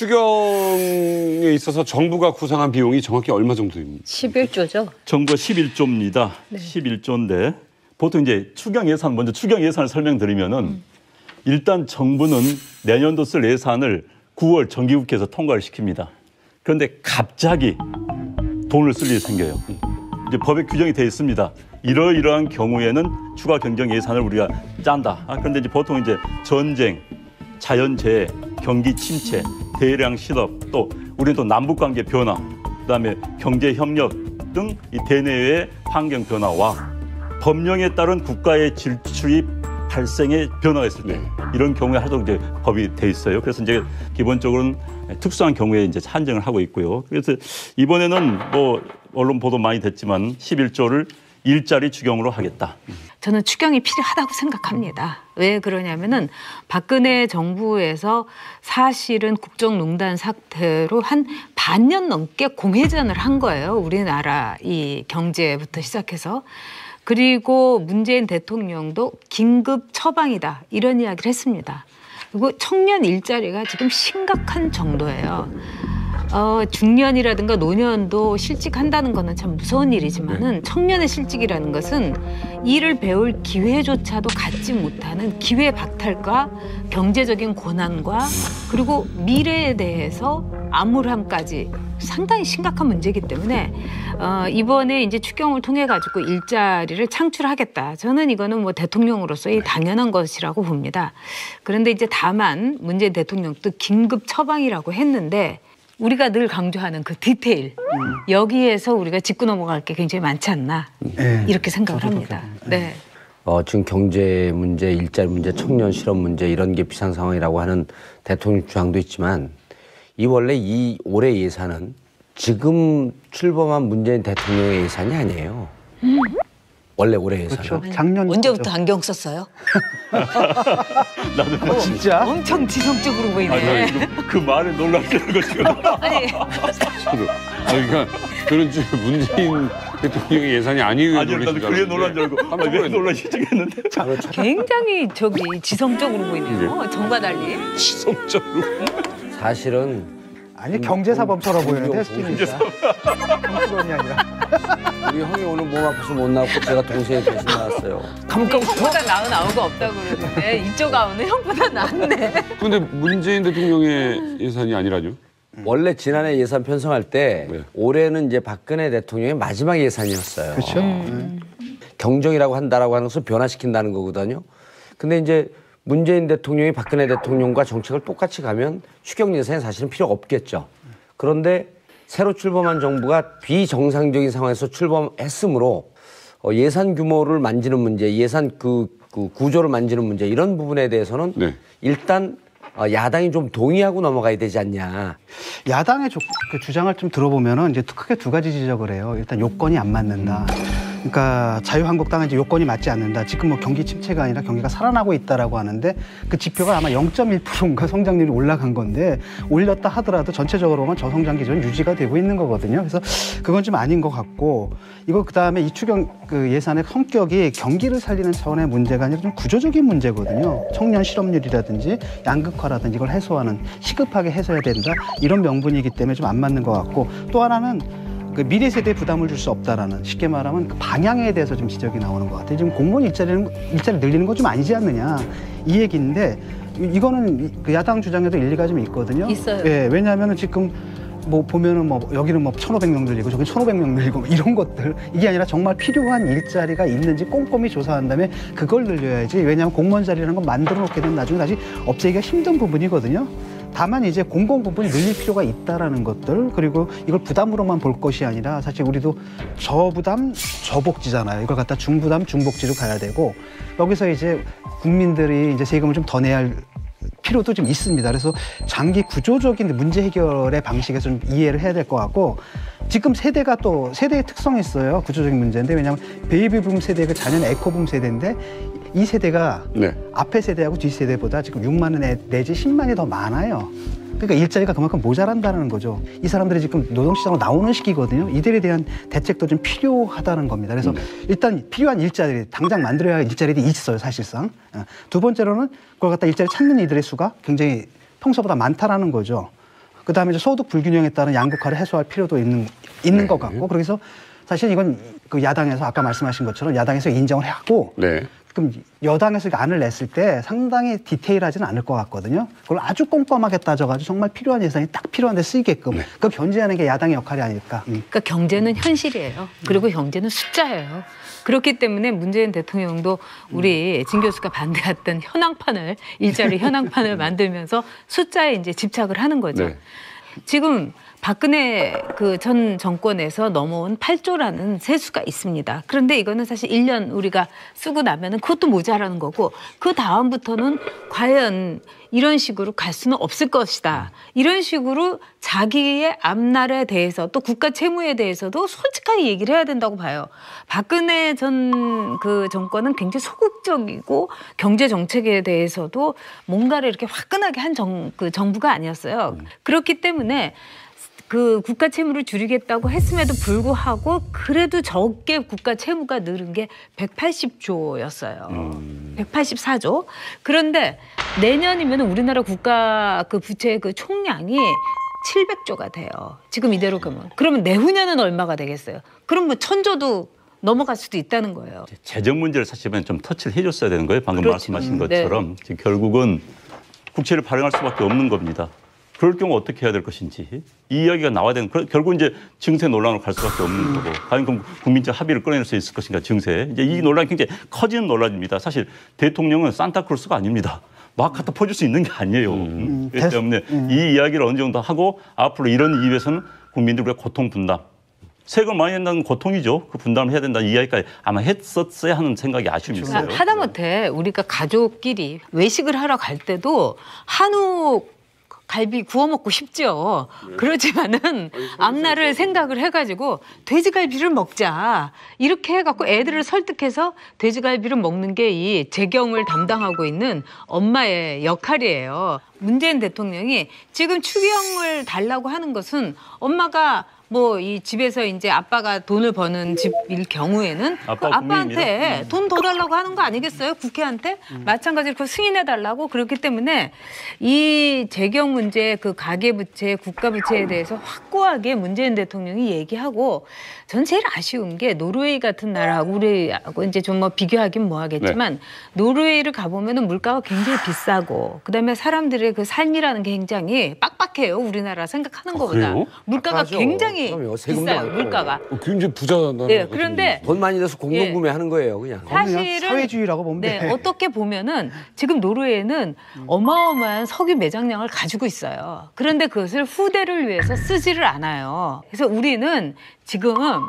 추경에 있어서 정부가 구상한 비용이 정확히 얼마 정도입니까? 11조죠. 정부가 11조입니다. 네. 11조인데 보통 이제 추경 예산 먼저 추경 예산을 설명드리면은 일단 정부는 내년도 쓸 예산을 9월 정기국회에서 통과를 시킵니다. 그런데 갑자기 돈을 쓸 일이 생겨요. 이제 법에 규정이 되어 있습니다. 이러이러한 경우에는 추가 경정 예산을 우리가 짠다. 그런데 이제 보통 이제 전쟁, 자연재해, 경기 침체, 대량 실업, 또 우리는 또 남북관계 변화, 그다음에 경제 협력 등 이 대내외의 환경 변화와 법령에 따른 국가의 지출이 발생의 변화가 있을 때 이런 경우에 하도록 이제 법이 돼 있어요. 그래서 이제 기본적으로는 특수한 경우에 이제 한정을 하고 있고요. 그래서 이번에는 뭐 언론 보도 많이 됐지만 11조를 일자리 추경으로 하겠다. 저는 추경이 필요하다고 생각합니다. 왜 그러냐면은 박근혜 정부에서 사실은 국정농단 사태로 한 반년 넘게 공회전을 한 거예요. 우리나라 이 경제부터 시작해서. 그리고 문재인 대통령도 긴급 처방이다 이런 이야기를 했습니다. 그리고 청년 일자리가 지금 심각한 정도예요. 중년이라든가 노년도 실직한다는 거는 참 무서운 일이지만은 청년의 실직이라는 것은 일을 배울 기회조차도 갖지 못하는 기회 박탈과 경제적인 고난과 그리고 미래에 대해서 암울함까지 상당히 심각한 문제이기 때문에 이번에 이제 추경을 통해 가지고 일자리를 창출하겠다. 저는 이거는 뭐 대통령으로서의 당연한 것이라고 봅니다. 그런데 이제 다만 문재인 대통령도 긴급 처방이라고 했는데 우리가 늘 강조하는 그 디테일 여기에서 우리가 짚고 넘어갈 게 굉장히 많지 않나 이렇게 생각을 합니다. 네. 지금 경제 문제, 일자리 문제, 청년 실업 문제 이런 게 비상 상황이라고 하는 대통령 주장도 있지만 이 원래 이 올해 예산은 지금 출범한 문재인 대통령의 예산이 아니에요. 원래 올해 예산. 그렇죠. 작년 언제부터 안경 썼어요? 나도 진짜 엄청 지성적으로 보이네. 그 말에 놀라시는 거 지금. 아니, 그러니까 저는 지금 문재인 대통령의 예산이 아니에요. 아니, 나도 그게 놀란 줄 알고 왜 놀라시지 했는데. 굉장히 지성적으로 보이네요. 전과 달리. 지성적으로. 사실은 아니 경제사범처럼 보이는데 스키니까 정치론이 아니라 우리 형이 오늘 몸 아파서 못 나왔고 제가 동생이 대신 나왔어요. 형보다 나은 아우가 없다고 그러는데 이쪽 아우는 형보다 낫네. 근데 문재인 대통령의 예산이 아니라죠? 원래 지난해 예산 편성할 때 올해는 이제 박근혜 대통령의 마지막 예산이었어요. 그렇죠. 경정이라고 한다라고 하는 것을 변화시킨다는 거거든요. 근데 이제 문재인 대통령이 박근혜 대통령과 정책을 똑같이 가면 추경 예산이 사실은 필요가 없겠죠. 그런데 새로 출범한 정부가 비정상적인 상황에서 출범했으므로 예산 규모를 만지는 문제, 예산 그 구조를 만지는 문제 이런 부분에 대해서는 일단 야당이 좀 동의하고 넘어가야 되지 않냐. 야당의 그 주장을 좀 들어보면은 이제 크게 두 가지 지적을 해요. 일단 요건이 안 맞는다. 그러니까 자유한국당은 이제 요건이 맞지 않는다. 지금 뭐 경기 침체가 아니라 경기가 살아나고 있다라고 하는데 그 지표가 아마 0.1%인가 성장률이 올라간 건데 올렸다 하더라도 전체적으로만 저성장 기준 유지가 되고 있는 거거든요. 그래서 그건 좀 아닌 것 같고 이거 그다음에 이 추경 그 예산의 성격이 경기를 살리는 차원의 문제가 아니라 좀 구조적인 문제거든요. 청년 실업률이라든지 양극화라든지 이걸 해소하는 시급하게 해소해야 된다. 이런 명분이기 때문에 좀 안 맞는 것 같고 또 하나는 그 미래 세대에 부담을 줄 수 없다라는 쉽게 말하면 그 방향에 대해서 좀 지적이 나오는 것 같아요. 지금 공무원 일자리 늘리는 건 좀 아니지 않느냐 이 얘기인데 이거는 그 야당 주장에도 일리가 좀 있거든요. 있어요. 예, 왜냐하면은 지금 뭐 보면은 뭐 여기는 뭐 1,500명 늘리고 저기 1,500명 늘리고 뭐 이런 것들 이게 아니라 정말 필요한 일자리가 있는지 꼼꼼히 조사한 다음에 그걸 늘려야지. 왜냐하면 공무원 자리라는 건 만들어 놓게 되면 나중에 다시 없애기가 힘든 부분이거든요. 다만 이제 공공 부분이 늘릴 필요가 있다라는 것들 그리고 이걸 부담으로만 볼 것이 아니라 사실 우리도 저부담 저복지잖아요. 이걸 갖다 중부담 중복지로 가야 되고 여기서 이제 국민들이 이제 세금을 좀 더 내야 할 필요도 좀 있습니다. 그래서 장기 구조적인 문제 해결의 방식에서 좀 이해를 해야 될 것 같고 지금 세대가 또 세대의 특성이 있어요. 구조적인 문제인데 왜냐하면 베이비붐 세대가 자녀는 에코붐 세대인데 이 세대가 앞에 세대하고 뒷 세대보다 지금 6만 원 내지 10만이 더 많아요. 그러니까 일자리가 그만큼 모자란다는 거죠. 이 사람들이 지금 노동시장으로 나오는 시기거든요. 이들에 대한 대책도 좀 필요하다는 겁니다. 그래서 일단 필요한 일자리, 당장 만들어야 할 일자리들이 있어요, 사실상. 두 번째로는 그걸 갖다 일자리 찾는 이들의 수가 굉장히 평소보다 많다라는 거죠. 그다음에 이제 소득 불균형에 따른 양극화를 해소할 필요도 있는 것 같고 그래서 사실 이건 그 야당에서 아까 말씀하신 것처럼 야당에서 인정을 하고 네. 그럼 여당에서 안을 냈을 때 상당히 디테일하지는 않을 것 같거든요. 그걸 아주 꼼꼼하게 따져가지고 정말 필요한 예산이 딱 필요한 데 쓰이게끔 그걸 견제하는 게 야당의 역할이 아닐까. 그러니까 경제는 현실이에요. 그리고 경제는 숫자예요. 그렇기 때문에 문재인 대통령도 우리 진 교수가 반대했던 일자리 현황판을 만들면서 숫자에 이제 집착을 하는 거죠. 네. 지금 박근혜 그 전 정권에서 넘어온 8조라는 세수가 있습니다. 그런데 이거는 사실 1년 우리가 쓰고 나면은 그것도 모자라는 거고 그 다음부터는 과연 이런 식으로 갈 수는 없을 것이다. 이런 식으로 자기의 앞날에 대해서 또 국가 채무에 대해서도 솔직하게 얘기를 해야 된다고 봐요. 박근혜 전 그 정권은 굉장히 소극적이고 경제 정책에 대해서도 뭔가를 이렇게 화끈하게 한 정부가 아니었어요. 그렇기 때문에 그 국가 채무를 줄이겠다고 했음에도 불구하고 그래도 적게 국가 채무가 늘은 게 180조였어요. 184조. 그런데 내년이면 우리나라 국가 그 부채 그 총량이 700조가 돼요. 지금 이대로 가면. 그러면 내후년은 얼마가 되겠어요? 그럼 뭐 1000조도 넘어갈 수도 있다는 거예요. 재정 문제를 사실은 좀 터치를 해줬어야 되는 거예요. 방금 그렇죠. 말씀하신 것처럼 지금 결국은 국채를 발행할 수밖에 없는 겁니다. 그럴 경우 어떻게 해야 될 것인지 이 이야기가 나와야 되는 결국 이제 증세 논란으로 갈 수밖에 없는 거고 과연 그럼 국민적 합의를 꺼낼 수 있을 것인가 증세 이제 이 논란이 굉장히 커지는 논란입니다. 사실 대통령은 산타클로스가 아닙니다. 막 갖다 퍼줄 수 있는 게 아니에요. 그렇기 때문에 이 이야기를 어느 정도 하고 앞으로 이런 이유에서는 국민들과 고통 분담 세금 많이 낸다는 고통이죠. 그 분담을 해야 된다는 이야기까지 아마 했었어야 하는 생각이 아쉬움이 있어요. 하다못해 우리가 가족끼리 외식을 하러 갈 때도 한우 갈비 구워 먹고 싶죠. 그렇지만은 앞날을 생각을 해가지고 돼지갈비를 먹자. 이렇게 해갖고 애들을 설득해서 돼지갈비를 먹는 게 이 재경을 담당하고 있는 엄마의 역할이에요. 문재인 대통령이 지금 추경을 달라고 하는 것은 엄마가 뭐 이 집에서 이제 아빠가 돈을 버는 집일 경우에는 아빠한테 돈 더 달라고 하는 거 아니겠어요? 국회한테? 마찬가지로 그 승인해 달라고 그렇기 때문에 이 재경 문제 그 가계부채, 국가부채에 대해서 확고하게 문재인 대통령이 얘기하고 전 제일 아쉬운 게 노르웨이 같은 나라하고 우리하고 이제 좀 뭐 비교하긴 뭐 하겠지만 노르웨이를 가보면은 물가가 굉장히 비싸고 그다음에 사람들의 그 삶이라는 게 굉장히 빡빡해요. 우리나라 생각하는 것보다. 그래요? 물가가 빡빡하죠. 굉장히 그럼요. 세금도 비싸요. 많고. 물가가. 굉장히 부자 나라. 네, 그런데 돈 많이 내서 공동구매하는 거예요, 그냥. 사실은 사회주의라고 보면 돼. 어떻게 보면은 지금 노르웨이는 어마어마한 석유 매장량을 가지고 있어요. 그런데 그것을 후대를 위해서 쓰지를 않아요. 그래서 우리는 지금은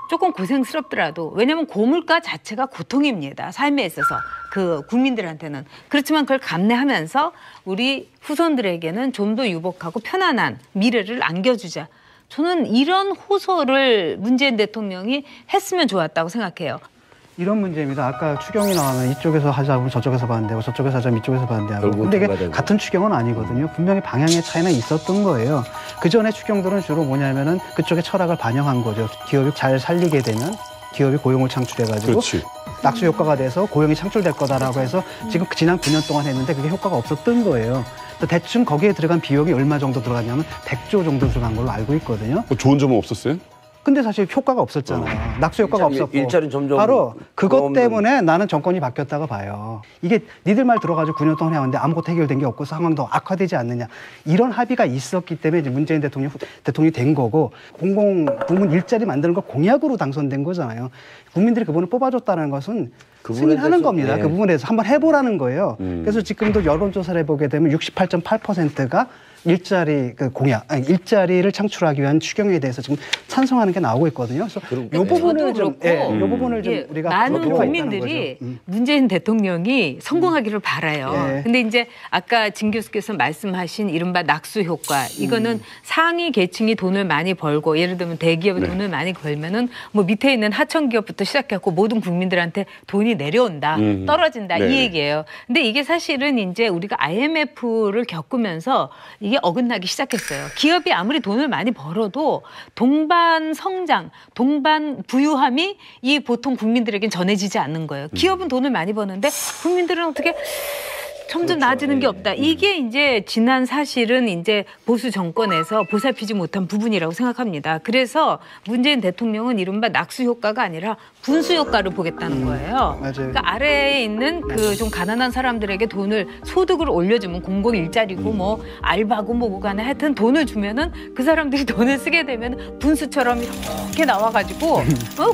조금 고생스럽더라도 왜냐하면 고물가 자체가 고통입니다. 삶에 있어서 그 국민들한테는. 그렇지만 그걸 감내하면서 우리 후손들에게는 좀 더 유복하고 편안한 미래를 안겨주자. 저는 이런 호소를 문재인 대통령이 했으면 좋았다고 생각해요. 이런 문제입니다. 아까 추경이 나오면 이쪽에서 하자고 저쪽에서 반대하고 저쪽에서 하자면 이쪽에서 반대하고. 근데 이게 같은 추경은 아니거든요. 분명히 방향의 차이는 있었던 거예요. 그 전에 추경들은 주로 뭐냐면은 그쪽의 철학을 반영한 거죠. 기업이 잘 살리게 되면 기업이 고용을 창출해가지고 그렇지. 낙수 효과가 돼서 고용이 창출될 거다라고 해서 지금 지난 9년 동안 했는데 그게 효과가 없었던 거예요. 대충 거기에 들어간 비용이 얼마 정도 들어갔냐면 100조 정도 들어간 걸로 알고 있거든요. 좋은 점은 없었어요? 근데 사실 효과가 없었잖아요. 낙수 효과가 없었고. 일자리는 점점 바로 그것 때문에 나는 정권이 바뀌었다고 봐요. 이게 니들 말 들어가지고 9년 동안 해왔는데 아무것도 해결된 게 없고 상황도 악화되지 않느냐. 이런 합의가 있었기 때문에 이제 문재인 대통령이 된 거고 공공부문 일자리 만드는 거 공약으로 당선된 거잖아요. 국민들이 그분을 뽑아줬다는 것은 승인하는 겁니다. 그 부분에 대해서 한번 해보라는 거예요. 그래서 지금도 여론조사를 해보게 되면 68.8%가 일자리를 창출하기 위한 추경에 대해서 지금 찬성하는 게 나오고 있거든요. 그래서 이 부분을 좀, 이 부분을 좀 우리가 많은 국민들이 문재인 대통령이 성공하기를 바라요. 근데 이제 아까 진 교수께서 말씀하신 이른바 낙수 효과, 이거는 상위 계층이 돈을 많이 벌고 예를 들면 대기업이 돈을 많이 벌면은 뭐 밑에 있는 하청 기업부터 시작해서 모든 국민들한테 돈이 내려온다, 떨어진다 이 얘기예요. 근데 이게 사실은 이제 우리가 IMF를 겪으면서 이게 어긋나기 시작했어요. 기업이 아무리 돈을 많이 벌어도 동반 성장, 동반 부유함이 이 보통 국민들에겐 전해지지 않는 거예요. 기업은 돈을 많이 버는데 국민들은 어떻게 점점 나아지는 게 없다. 이게 이제 지난 사실은 이제 보수 정권에서 보살피지 못한 부분이라고 생각합니다. 그래서 문재인 대통령은 이른바 낙수 효과가 아니라 분수 효과를 보겠다는 거예요. 맞아요. 그러니까 아래에 있는 그 좀 가난한 사람들에게 돈을 소득을 올려주면 공공 일자리고 뭐 알바고 뭐고 간에 하여튼 돈을 주면은 그 사람들이 돈을 쓰게 되면 분수처럼 이렇게 나와가지고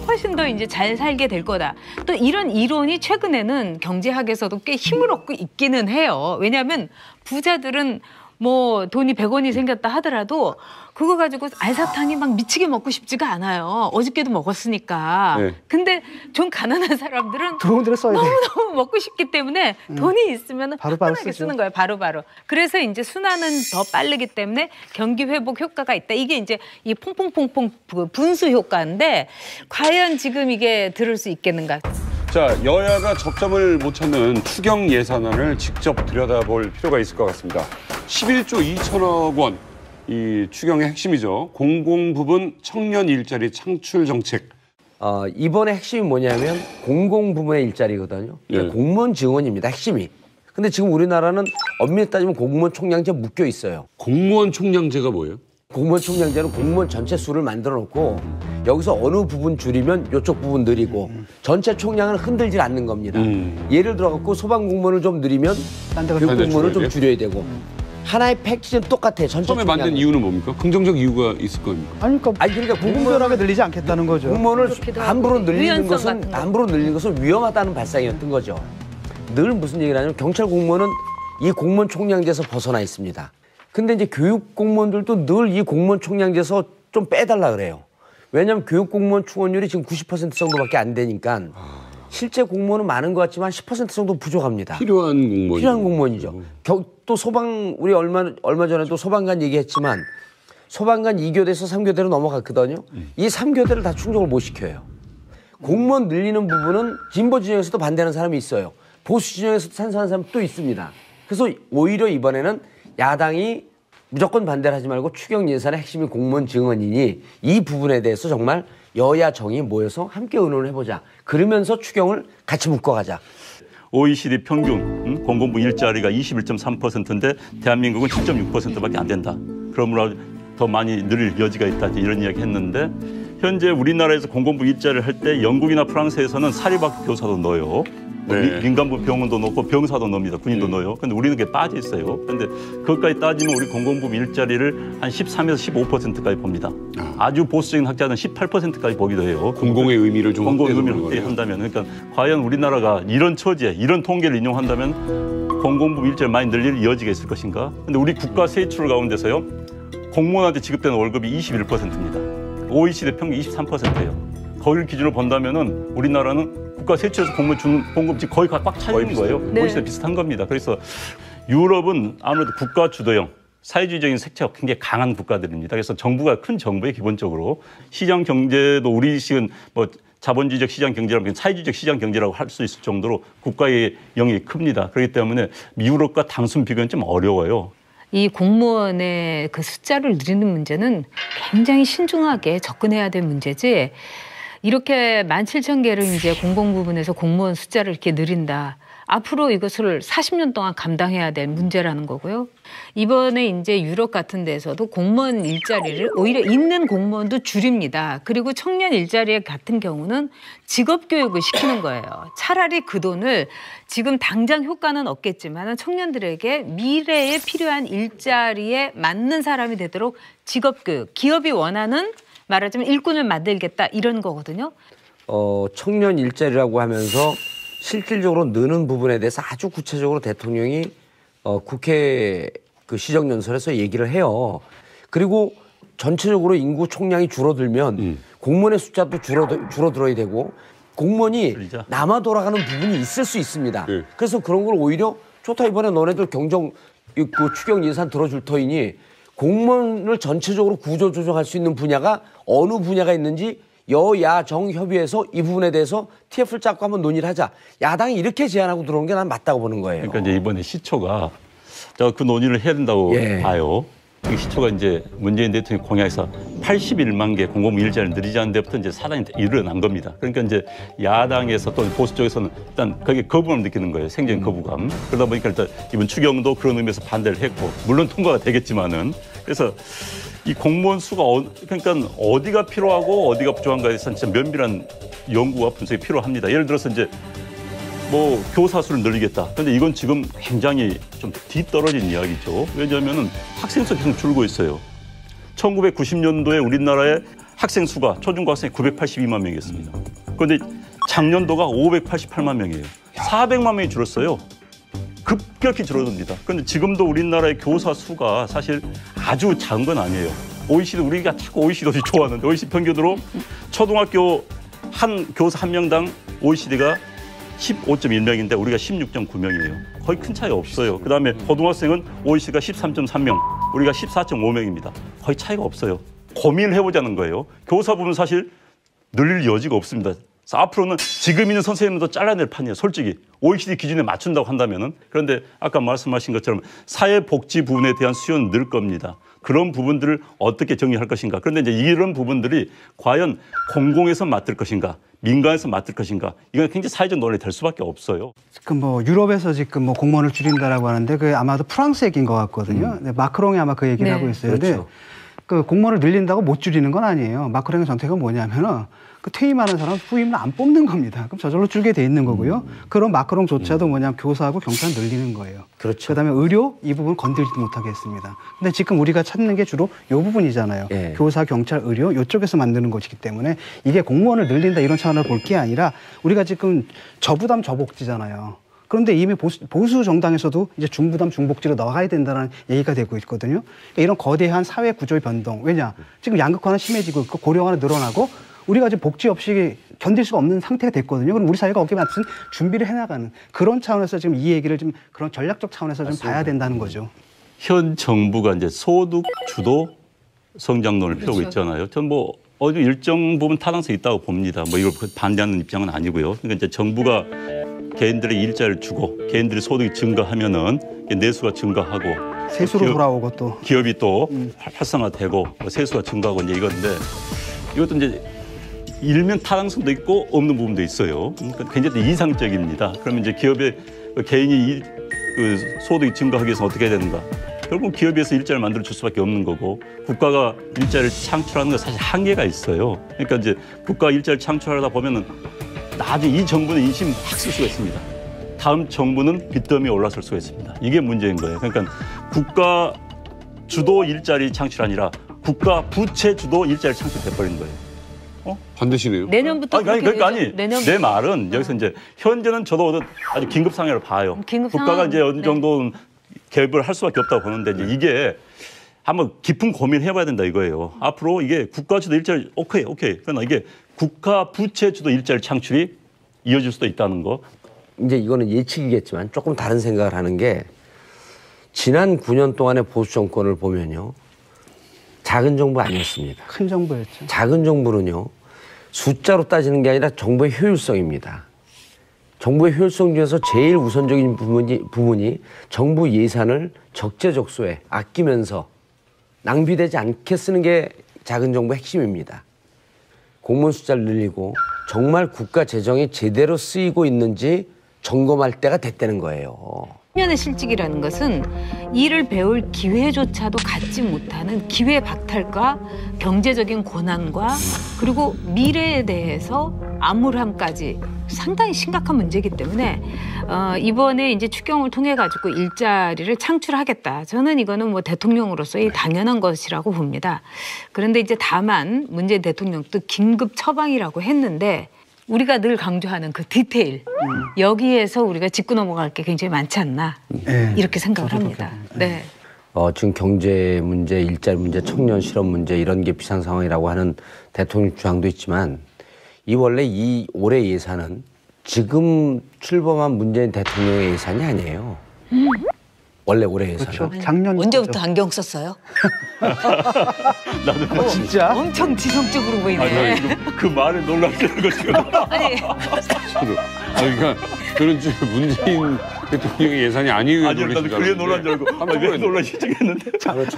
훨씬 더 이제 잘 살게 될 거다. 또 이런 이론이 최근에는 경제학에서도 꽤 힘을 얻고 있기는 해요. 왜냐하면 부자들은 뭐 돈이 100원이 생겼다 하더라도 그거 가지고 알사탕이 막 미치게 먹고 싶지가 않아요. 어저께도 먹었으니까. 네. 근데 좀 가난한 사람들은 들어온 대로 써야 돼. 너무너무 먹고 싶기 때문에 돈이 있으면 바로바로 편하게 쓰죠. 쓰는 거예요. 바로바로. 그래서 이제 순환은 더 빠르기 때문에 경기 회복 효과가 있다. 이게 이제 이 퐁퐁퐁퐁 분수 효과인데 과연 지금 이게 들을 수 있겠는가. 자, 여야가 접점을 못 찾는 추경 예산안을 직접 들여다볼 필요가 있을 것 같습니다. 11조 2천억 원, 이 추경의 핵심이죠. 공공부문 청년 일자리 창출 정책. 이번에 핵심이 뭐냐면 공공부문의 일자리거든요. 예. 공무원 증원입니다. 핵심이. 근데 지금 우리나라는 엄밀히 따지면 공무원 총량제 묶여 있어요. 공무원 총량제가 뭐예요? 공무원 총량제는 공무원 전체 수를 만들어 놓고 여기서 어느 부분 줄이면 이쪽 부분 늘리고 전체 총량은 흔들질 않는 겁니다. 예를 들어 갖고 소방공무원을 좀 늘리면 딴 데가 교육공무원을 좀 줄여야 줄여야 되고 하나의 패키지는 똑같아요. 전체 처음에 총량. 만든 이유는 뭡니까? 긍정적 이유가 있을 겁니까? 아니 그러니까 공무원을 공정하게 늘리지 않겠다는 거죠. 공무원을 그렇기도 함부로 하고, 늘리는 유연성 것은 같은 거. 함부로 늘리는 것은 위험하다는 발상이었던 거죠. 늘 무슨 얘기를 하냐면 경찰 공무원은 이 공무원 총량제에서 벗어나 있습니다. 근데 이제 교육 공무원들도 늘 이 공무원 총량제에서 좀 빼달라 그래요. 왜냐하면 교육 공무원 충원율이 지금 90% 정도밖에 안 되니까 실제 공무원은 많은 것 같지만 10% 정도 부족합니다. 필요한 공무원. 필요한 공무원이죠. 또 소방 우리 얼마 전에도 소방관 얘기했지만 소방관 2교대에서 3교대로 넘어갔거든요. 이 3교대를 다 충족을 못 시켜요. 공무원 늘리는 부분은 진보 진영에서도 반대하는 사람이 있어요. 보수 진영에서도 찬성하는 사람이 또 있습니다. 그래서 오히려 이번에는 야당이 무조건 반대를 하지 말고 추경 예산의 핵심이 공무원 증원이니 이 부분에 대해서 정말 여야 정이 모여서 함께 의논을 해보자. 그러면서 추경을 같이 묶어가자. OECD 평균 공공부 일자리가 21.3%인데 대한민국은 7.6%밖에 안 된다. 그러므로 더 많이 늘릴 여지가 있다. 이런 이야기 했는데 현재 우리나라에서 공공부 일자리를 할 때 영국이나 프랑스에서는 사립학 교사도 넣어요. 네. 민간부 병원도 넣고 병사도 넣습니다. 군인도 넣어요. 근데 우리는 그게 빠져 있어요. 근데 그것까지 따지면 우리 공공부 일자리를 한 13에서 15%까지 봅니다. 아주 보수적인 학자는 18%까지 보기도 해요. 공공의 의미를 좀 공공의 확대해서 의미를 보는 거네요. 확대한다면 그러니까 과연 우리나라가 이런 처지에 이런 통계를 인용한다면 공공부 일자리 많이 늘릴 여지가 있을 것인가? 근데 우리 국가 세출 가운데서요. 공무원한테 지급되는 월급이 21%입니다. OECD 평균 23%예요. 거기를 기준으로 본다면은 우리나라는 국가 세출에서 공무원 주는 공급지 거의 꽉 차 있는 거예요. 네. OECD 비슷한 겁니다. 그래서 유럽은 아무래도 국가 주도형 사회주의적인 색채가 굉장히 강한 국가들입니다. 그래서 정부가 큰 정부에 기본적으로 시장 경제도 우리식은 뭐 자본주의적 시장 경제라면 사회주의적 시장 경제라고 할 수 있을 정도로 국가의 영역이 큽니다. 그렇기 때문에 유럽과 단순 비교는 좀 어려워요. 이 공무원의 그 숫자를 늘리는 문제는 굉장히 신중하게 접근해야 될 문제지. 이렇게 17,000개를 이제 공공부문에서 공무원 숫자를 이렇게 늘린다. 앞으로 이것을 40년 동안 감당해야 될 문제라는 거고요. 이번에 이제 유럽 같은 데서도 공무원 일자리를 오히려 있는 공무원도 줄입니다. 그리고 청년 일자리 같은 경우는 직업 교육을 시키는 거예요. 차라리 그 돈을 지금 당장 효과는 없겠지만 청년들에게 미래에 필요한 일자리에 맞는 사람이 되도록 직업 교육, 기업이 원하는 말하자면 일꾼을 만들겠다 이런 거거든요. 청년 일자리라고 하면서 실질적으로 느는 부분에 대해서 아주 구체적으로 대통령이 국회 그 시정연설에서 얘기를 해요. 그리고 전체적으로 인구 총량이 줄어들면 공무원의 숫자도 줄어들어야 되고 공무원이 그러죠. 남아 돌아가는 부분이 있을 수 있습니다. 네. 그래서 그런 걸 오히려 좋다 이번에 너네들 그 추경 예산 들어줄 터이니 공무원을 전체적으로 구조 조정할 수 있는 분야가 어느 분야가 있는지 여야정 협의해서 이 부분에 대해서 TF를 짰고 한번 논의를 하자. 야당이 이렇게 제안하고 들어온 게 난 맞다고 보는 거예요. 그러니까 이제 이번에 시초가 그 논의를 해야 된다고 예. 봐요. 시초가 이제 문재인 대통령 공약에서 81만 개 공공부 일자리를 늘리자는 데부터 이제 사단이 일어난 겁니다. 그러니까 이제 야당에서 또는 보수 쪽에서는 일단 거기에 거부감을 느끼는 거예요. 생존 거부감. 그러다 보니까 일단 이번 추경도 그런 의미에서 반대를 했고, 물론 통과가 되겠지만은, 그래서 이 공무원 수가 그러니까 어디가 필요하고 어디가 부족한가에 대해서는 진짜 면밀한 연구와 분석이 필요합니다. 예를 들어서 이제 뭐 교사 수를 늘리겠다. 그런데 이건 지금 굉장히 좀 뒤떨어진 이야기죠. 왜냐하면은 학생 수가 계속 줄고 있어요. 1990년도에 우리나라의 학생 수가 초중고 학생이 982만 명이었습니다. 그런데 작년도가 588만 명이에요. 400만 명이 줄었어요. 급격히 줄어듭니다. 그런데 지금도 우리나라의 교사 수가 사실 아주 작은 건 아니에요. OECD, 우리가 자꾸 OECD 좋아하는데 OECD 평균으로 초등학교 한 교사 한 명당 OECD가 15.1명인데 우리가 16.9명이에요. 거의 큰 차이 없어요. 그다음에 고등학생은 OECD가 13.3명, 우리가 14.5명입니다. 거의 차이가 없어요. 고민을 해보자는 거예요. 교사 부분 사실 늘릴 여지가 없습니다. 그래서 앞으로는 지금 있는 선생님도 잘라낼 판이에요. 솔직히 OECD 기준에 맞춘다고 한다면은. 그런데 아까 말씀하신 것처럼 사회복지 부분에 대한 수요는 늘 겁니다. 그런 부분들을 어떻게 정리할 것인가. 그런데 이제 이런 부분들이 과연 공공에서 맡을 것인가, 민간에서 맡을 것인가, 이건 굉장히 사회적 논란이 될 수밖에 없어요. 지금 뭐 유럽에서 지금 뭐 공무원을 줄인다라고 하는데 그 아마도 프랑스 얘기인 것 같거든요. 네, 마크롱이 아마 그 얘기를 하고 있어요. 근데 그렇죠. 그 공무원을 늘린다고 못 줄이는 건 아니에요. 마크롱의 정책은 뭐냐면은 그 퇴임하는 사람 후임을 안 뽑는 겁니다. 그럼 저절로 줄게 돼 있는 거고요. 그런 마크롱조차도 뭐냐면 교사하고 경찰 늘리는 거예요. 그렇죠. 그다음에 의료 이 부분 건드리지도 못하게 했습니다. 근데 지금 우리가 찾는 게 주로 이 부분이잖아요. 예. 교사, 경찰, 의료 이쪽에서 만드는 것이기 때문에 이게 공무원을 늘린다 이런 차원을 볼 게 아니라 우리가 지금 저부담 저복지잖아요. 그런데 이미 보수 정당에서도 이제 중부담 중복지로 나가야 된다는 얘기가 되고 있거든요. 그러니까 이런 거대한 사회 구조의 변동. 왜냐? 지금 양극화는 심해지고 있고 고령화는 늘어나고 우리가 지금 복지 없이 견딜 수가 없는 상태가 됐거든요. 그럼 우리 사회가 어깨 맞춘 준비를 해나가는 그런 차원에서 지금 이 얘기를 좀 그런 전략적 차원에서 좀 봐야 된다는 거죠. 현 정부가 이제 소득 주도 성장론을 펴고 있잖아요. 전 뭐 어느 일정 부분 타당성이 있다고 봅니다. 뭐 이걸 반대하는 입장은 아니고요. 그러니까 이제 정부가 개인들의 일자리를 주고 개인들의 소득이 증가하면은 내수가 증가하고 세수로 돌아오고 또 기업이 또 활성화되고 세수가 증가하고 이제 이건데 이것도 이제 일면 타당성도 있고 없는 부분도 있어요. 그러니까 굉장히 이상적입니다. 그러면 이제 기업의 개인이 그 소득이 증가하기 위해서 어떻게 해야 되는가? 결국 기업에서 일자리를 만들어 줄 수밖에 없는 거고 국가가 일자리를 창출하는 건 사실 한계가 있어요. 그러니까 이제 국가 일자리를 창출하다 보면은 나중에 이 정부는 인심 확 쓸 수가 있습니다. 다음 정부는 빚더미에 올라설 수가 있습니다. 이게 문제인 거예요. 그러니까 국가 주도 일자리 창출이 아니라 국가 부채 주도 일자리 창출돼버리는 거예요. 반드시네요. 내년부터 그러니까 내년 내 말은 여기서 이제 현재는 저도 아주 긴급 상황을 봐요. 긴급 국가가 상황, 이제 어느 네. 정도 개입을 할 수밖에 없다고 보는데 이제 이게 한번 깊은 고민을 해봐야 된다 이거예요. 앞으로 이게 국가 주도 일자리 오케이. 그러나 이게 국가 부채 주도 일자리 창출이 이어질 수도 있다는 거. 이제 이거는 예측이겠지만 조금 다른 생각을 하는 게 지난 9년 동안의 보수 정권을 보면요. 작은 정부 아니었습니다. 큰 정부였죠. 작은 정부는요. 숫자로 따지는 게 아니라 정부의 효율성입니다. 정부의 효율성 중에서 제일 우선적인 부분이 정부 예산을 적재적소에 아끼면서 낭비되지 않게 쓰는 게 작은 정부의 핵심입니다. 공무원 숫자를 늘리고 정말 국가 재정이 제대로 쓰이고 있는지 점검할 때가 됐다는 거예요. 청년의 실직이라는 것은 일을 배울 기회조차도 갖지 못하는 기회 박탈과 경제적인 고난과 그리고 미래에 대해서 암울함까지 상당히 심각한 문제이기 때문에 이번에 이제 추경을 통해 가지고 일자리를 창출하겠다. 저는 이거는 뭐 대통령으로서의 당연한 것이라고 봅니다. 그런데 이제 다만 문재인 대통령도 긴급 처방이라고 했는데 우리가 늘 강조하는 그 디테일 여기에서 우리가 짚고 넘어갈 게 굉장히 많지 않나 이렇게 생각을 합니다. 네. 지금 경제 문제, 일자리 문제, 청년 실업 문제 이런 게 비상 상황이라고 하는 대통령 주장도 있지만 원래 이 올해 예산은 지금 출범한 문재인 대통령의 예산이 아니에요. 원래 올해 예산. 그렇죠. 작년 언제부터 안경 썼어요? 나도 진짜 엄청 지성적으로 보이네. 그 말에 놀랐다는 거 지금. 아니, 저도. 그러니까 저는 지금 문재인 대통령의 예산이 아니에요. 아니 나도 그게 놀란 줄 알고 왜 놀라시지 했는데.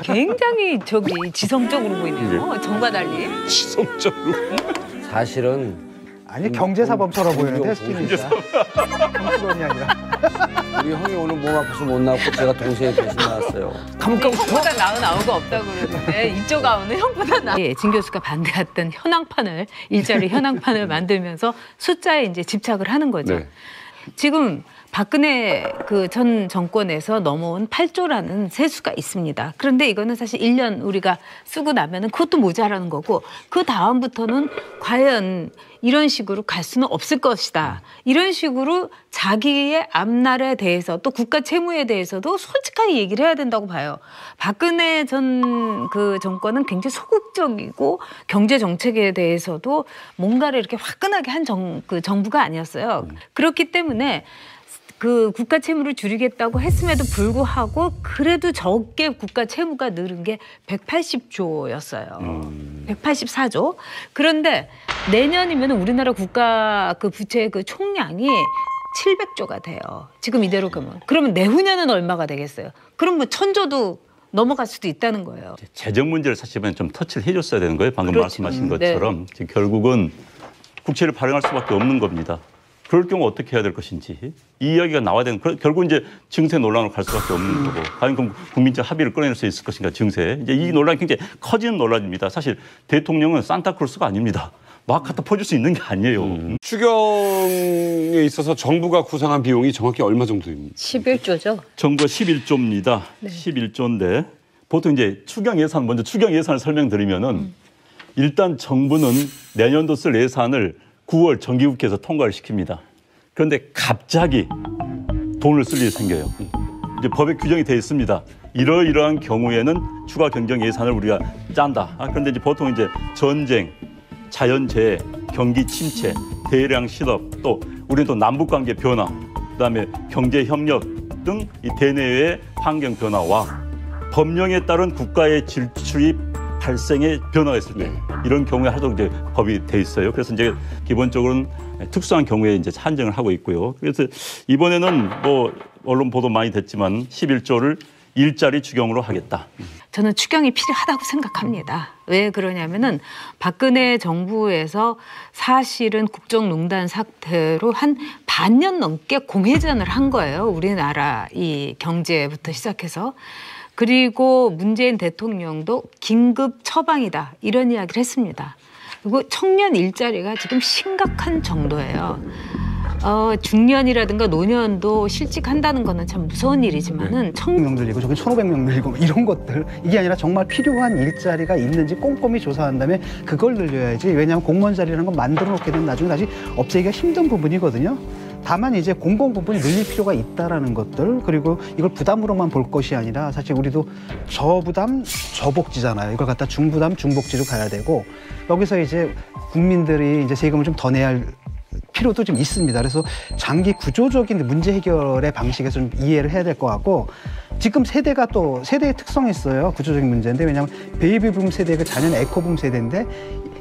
굉장히 저기 지성적으로 보이네요. 정과 달리. 지성적으로. 사실은 아니 경제사범처럼 보이는데 공정. 스키니까 경수론이 아니라 우리 형이 오늘 몸 아파서 못 나왔고 제가 동생이 대신 나왔어요. 형보다 나은 아우가 없다고 그러는데 이쪽 아우는 형보다 나. 진 교수가 반대했던 일자리 현황판을 만들면서 숫자에 이제 집착을 하는 거죠. 네. 지금 박근혜 그 전 정권에서 넘어온 8조라는 세수가 있습니다. 그런데 이거는 사실 1년 우리가 쓰고 나면은 그것도 모자라는 거고 그 다음부터는 과연 이런 식으로 갈 수는 없을 것이다. 이런 식으로 자기의 앞날에 대해서 또 국가 채무에 대해서도 솔직하게 얘기를 해야 된다고 봐요. 박근혜 전 그 정권은 굉장히 소극적이고 경제 정책에 대해서도 뭔가를 이렇게 화끈하게 한 정부가 아니었어요. 그렇기 때문에 그 국가 채무를 줄이겠다고 했음에도 불구하고 그래도 적게 국가 채무가 늘은 게 180조였어요. 184조. 그런데 내년이면 우리나라 국가 그 부채 그 총량이 700조가 돼요. 지금 이대로 가면. 그러면 내후년은 얼마가 되겠어요? 그럼 뭐 1000조도 넘어갈 수도 있다는 거예요. 재정 문제를 사실은 좀 터치를 해줬어야 되는 거예요. 방금 그렇죠. 말씀하신 것처럼 지금 결국은 국채를 발행할 수밖에 없는 겁니다. 그럴 경우 어떻게 해야 될 것인지 이 이야기가 나와야 되는 결국 이제 증세 논란으로 갈 수밖에 없는 거고 과연 그럼 국민적 합의를 끌어낼 수 있을 것인가 증세 이제 이 논란이 굉장히 커지는 논란입니다. 사실 대통령은 산타클로스가 아닙니다. 막 갖다 퍼줄 수 있는 게 아니에요. 추경에 있어서 정부가 구상한 비용이 정확히 얼마 정도입니까? 11조죠. 정부가 11조입니다. 네. 11조인데 보통 이제 추경 예산을 설명드리면은 일단 정부는 내년도 쓸 예산을 9월 정기국회에서 통과를 시킵니다. 그런데 갑자기 돈을 쓸 일이 생겨요. 이제 법에 규정이 되어 있습니다. 이러이러한 경우에는 추가 경정 예산을 우리가 짠다. 그런데 이제 보통 이제 전쟁, 자연재해, 경기 침체, 대량 실업, 또 우리는 또 남북관계 변화, 그다음에 경제 협력 등 이 대내외의 환경 변화와 법령에 따른 국가의 질출이 발생의 변화가 있을 때 이런 경우에 하도록 이제 법이 돼 있어요. 그래서 이제 기본적으로는 특수한 경우에 이제 한정을 하고 있고요. 그래서 이번에는 뭐 언론 보도 많이 됐지만 11조를 일자리 추경으로 하겠다. 저는 추경이 필요하다고 생각합니다. 왜 그러냐면은 박근혜 정부에서 사실은 국정농단 사태로 한 반년 넘게 공회전을 한 거예요. 우리나라 이 경제부터 시작해서. 그리고 문재인 대통령도 긴급 처방이다 이런 이야기를 했습니다. 그리고 청년 일자리가 지금 심각한 정도예요. 중년이라든가 노년도 실직한다는 거는 참 무서운 일이지만은 1,000명 늘리고 저기 1,500명 늘리고 이런 것들 이게 아니라 정말 필요한 일자리가 있는지 꼼꼼히 조사한 다음에 그걸 늘려야지. 왜냐하면 공무원 자리라는 건 만들어 놓게 되면 나중에 다시 없애기가 힘든 부분이거든요. 다만 이제 공공 부분이 늘릴 필요가 있다라는 것들 그리고 이걸 부담으로만 볼 것이 아니라 사실 우리도 저부담 저복지잖아요. 이걸 갖다 중부담 중복지로 가야 되고 여기서 이제 국민들이 이제 세금을 좀 더 내야 할 필요도 좀 있습니다. 그래서 장기 구조적인 문제 해결의 방식에 좀 이해를 해야 될 것 같고 지금 세대가 또 세대의 특성이 있어요. 구조적인 문제인데 왜냐하면 베이비붐 세대가 자녀는 에코붐 세대인데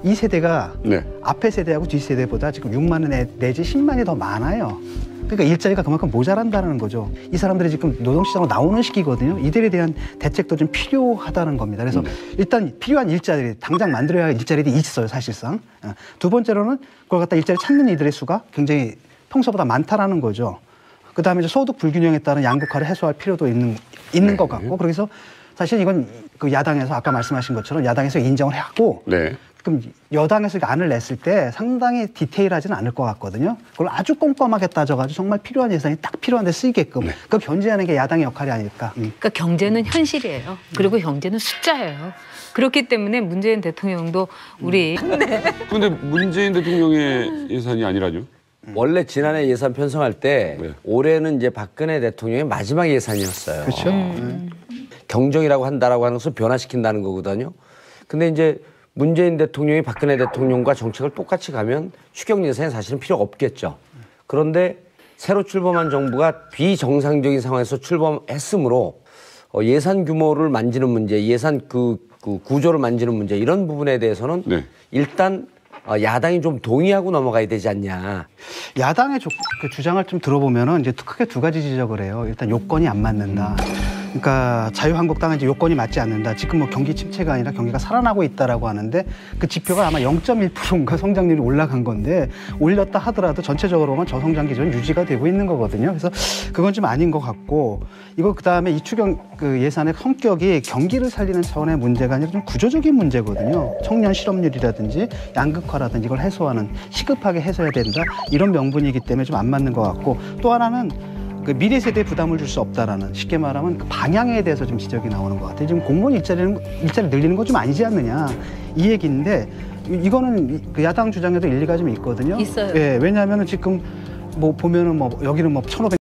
이 세대가 앞에 세대하고 뒷 세대보다 지금 6만 원 내지 10만이 더 많아요. 그러니까 일자리가 그만큼 모자란다는 거죠. 이 사람들이 지금 노동시장으로 나오는 시기거든요. 이들에 대한 대책도 좀 필요하다는 겁니다. 그래서 일단 필요한 일자리, 당장 만들어야 할 일자리들이 있어요, 사실상. 두 번째로는 그걸 갖다 일자리 찾는 이들의 수가 굉장히 평소보다 많다라는 거죠. 그다음에 이제 소득 불균형에 따른 양극화를 해소할 필요도 있는 것 같고 그래서 사실 이건 그 야당에서 아까 말씀하신 것처럼 야당에서 인정을 하고 그럼 여당에서 안을 냈을 때 상당히 디테일하지는 않을 것 같거든요. 그걸 아주 꼼꼼하게 따져가지고 정말 필요한 예산이 딱 필요한 데 쓰이게끔 그걸 견제하는 게 야당의 역할이 아닐까. 그러니까 경제는 현실이에요. 그리고 경제는 숫자예요. 그렇기 때문에 문재인 대통령도 우리 근데 문재인 대통령의 예산이 아니라죠? 원래 지난해 예산 편성할 때 올해는 이제 박근혜 대통령의 마지막 예산이었어요. 그렇죠. 경정이라고 한다라고 하는 것을 변화시킨다는 거거든요. 근데 이제 문재인 대통령이 박근혜 대통령과 정책을 똑같이 가면 추경 예산이 사실은 필요가 없겠죠. 그런데 새로 출범한 정부가 비정상적인 상황에서 출범했으므로 예산 규모를 만지는 문제, 예산 그 구조를 만지는 문제 이런 부분에 대해서는 네. 일단 야당이 좀 동의하고 넘어가야 되지 않냐. 야당의 그 주장을 좀 들어보면은 이제 크게 두 가지 지적을 해요. 일단 요건이 안 맞는다. 그러니까 자유한국당은 이제 요건이 맞지 않는다. 지금 뭐 경기 침체가 아니라 경기가 살아나고 있다라고 하는데 그 지표가 아마 0.1%인가 성장률이 올라간 건데 올렸다 하더라도 전체적으로 보면 저성장 기조는 유지가 되고 있는 거거든요. 그래서 그건 좀 아닌 것 같고 이거 그다음에 이 추경 그 예산의 성격이 경기를 살리는 차원의 문제가 아니라 좀 구조적인 문제거든요. 청년 실업률이라든지 양극화라든지 이걸 해소하는 시급하게 해소해야 된다. 이런 명분이기 때문에 좀 안 맞는 것 같고 또 하나는 그 미래 세대에 부담을 줄 수 없다라는 쉽게 말하면 그 방향에 대해서 좀 지적이 나오는 것 같아요. 지금 공무원 일자리 늘리는 건 좀 아니지 않느냐 이 얘기인데 이거는 그 야당 주장에도 일리가 좀 있거든요. 있어요. 예, 왜냐하면 지금 뭐 보면은 뭐 여기는 뭐 1,500